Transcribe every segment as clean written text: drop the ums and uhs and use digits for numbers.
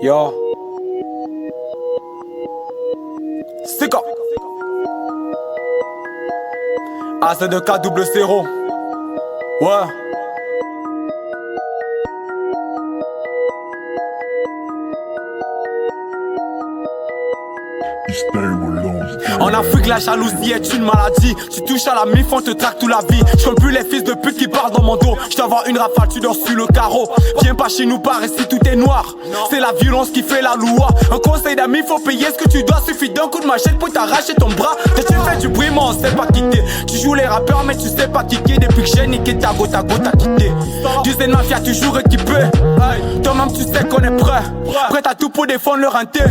Yo. C'est quoi? AZ2K00. Ouais. En Afrique, la jalousie est une maladie. Tu touches à la mif, on te traque toute la vie. Je compte plus les fils de pute qui parlent dans mon dos. Je t'envoie une rafale, tu dors sur le carreau. Viens pas chez nous, par ici, tout est noir. C'est la violence qui fait la loi. Un conseil d'amis, faut payer ce que tu dois. Suffit d'un coup de machette pour t'arracher ton bras. Toi tu fais du bruit, mais on sait pas quitter. Tu joues les rappeurs, mais tu sais pas kicker. Depuis que j'ai niqué ta go, t'as quitté. Du Zen Mafia, toujours équipé. Toi-même, tu sais qu'on est prêt. Prêt à tout pour défendre le renté.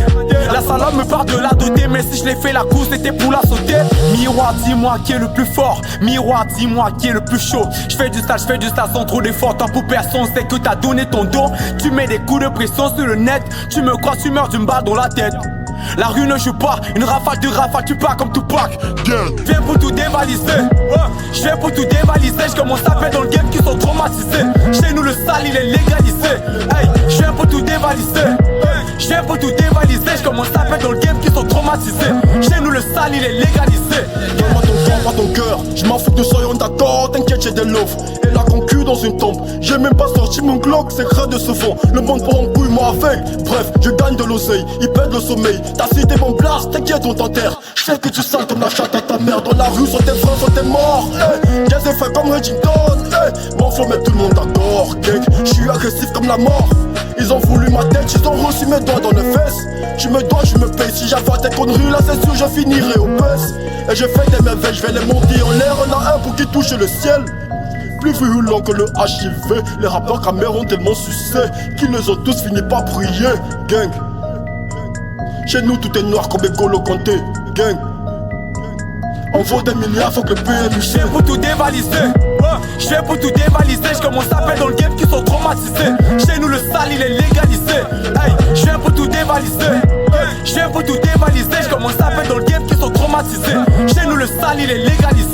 La salope me parle de la doter, mais si je l'ai fait la course, c'était pour la sauter. Miroir, dis-moi qui est le plus fort. Miroir, dis-moi qui est le plus chaud. Je fais du sale sans trop d'effort. Tant pour personne, c'est que t'as donné ton dos. Tu mets des coups de pression sur le net. Tu me crois, tu meurs d'une balle dans la tête. La rue ne joue pas, une rafale de rafale, tu pars comme Tupac. Viens pour tout dévaliser. Je viens pour tout dévaliser. Je commence à faire dans le game qui sont traumatisés. Chez nous le sale il est légalisé. Hey, je viens pour tout dévaliser. Je viens pour tout dévaliser. Je commence à faire dans le game qui sont traumatisés. Chez nous le sale il est légalisé. Donne-moi ton corps, pas ton cœur. Je m'en fous que nous soyons d'accord. T'inquiète, j'ai des loaves. Et la concu dans une tombe. J'ai même pas sorti mon Glock, c'est creux de ce fond. Le monde pour en couille, moi avec. Bref, je gagne de l'oseille. Il pète le sommeil. T'as cité mon blast, t'inquiète, on t'enterre. Je sais que tu sens comme la chatte à ta mère. Dans la rue, soit t'es frères, soit t'es mort. J'ai fait comme Reddington. Mon flow met tout le monde d'accord. Je suis agressif comme la mort. Ils ont voulu ma tête, ils ont reçu mes doigts dans les fesses. Tu me dois, je me paye. Si j'avais tes conneries, là c'est sûr, je finirai au baisse. Et je fais des merveilles, je vais les monter en l'air. On a un pour qui touche le ciel. Plus virulent que le HIV. Les rappeurs camères ont tellement sucé qu'ils les ont tous fini par prier. Gang. Chez nous tout est noir comme Golo Conté. Gang. On vaut des milliards, faut que le PMU. Je viens pour tout dévaliser. Je viens pour tout dévaliser. Je commence à faire dans le game qui sont traumatisés. Chez nous le sale il est légalisé. Hey, je viens pour tout dévaliser. Je viens pour tout dévaliser. Je commence à faire dans le game qui sont traumatisés. Chez nous le sale il est légalisé.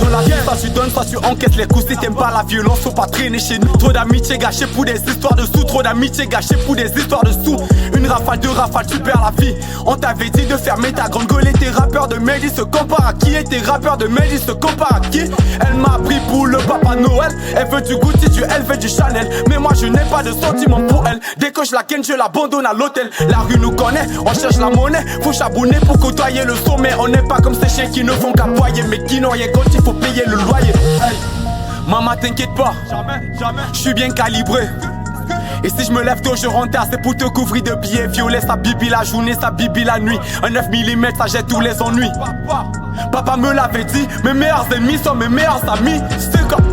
Dans la vie soit tu donnes, soit tu encaisses les coups. Si t'aimes pas la violence, faut pas traîner chez nous. Trop d'amitié gâchée pour des histoires de sous. Trop d'amitié gâchée pour des histoires de sous. Une rafale, deux rafales, tu perds la vie. On t'avait dit de fermer ta grande gueule. Et tes rappeurs de Mehdi se comparent à qui? Et tes rappeurs de Mehdi se comparent à qui? Elle m'a pris pour le Papa Noël. Elle veut du Gucci, elle veut du Chanel. Mais moi je n'ai pas de sentiments pour elle. Dès que je la ken, je l'abandonne à l'hôtel. La rue nous connaît, on cherche la monnaie. Faut chabonner pour côtoyer le sommet. On n'est pas comme ces chiens qui ne font qu'aboyer, mais qui n'ont rien quand il faut payer le loyer. Hey. Maman t'inquiète pas, je suis bien calibré. Et si je me lève tôt, je rentre tard, c'est pour te couvrir de billets violets. Ça bibi la journée, ça bibi la nuit. Un 9 mm, ça jette tous les ennuis. Papa me l'avait dit, mes meilleurs ennemis sont mes meilleurs amis. C'est comme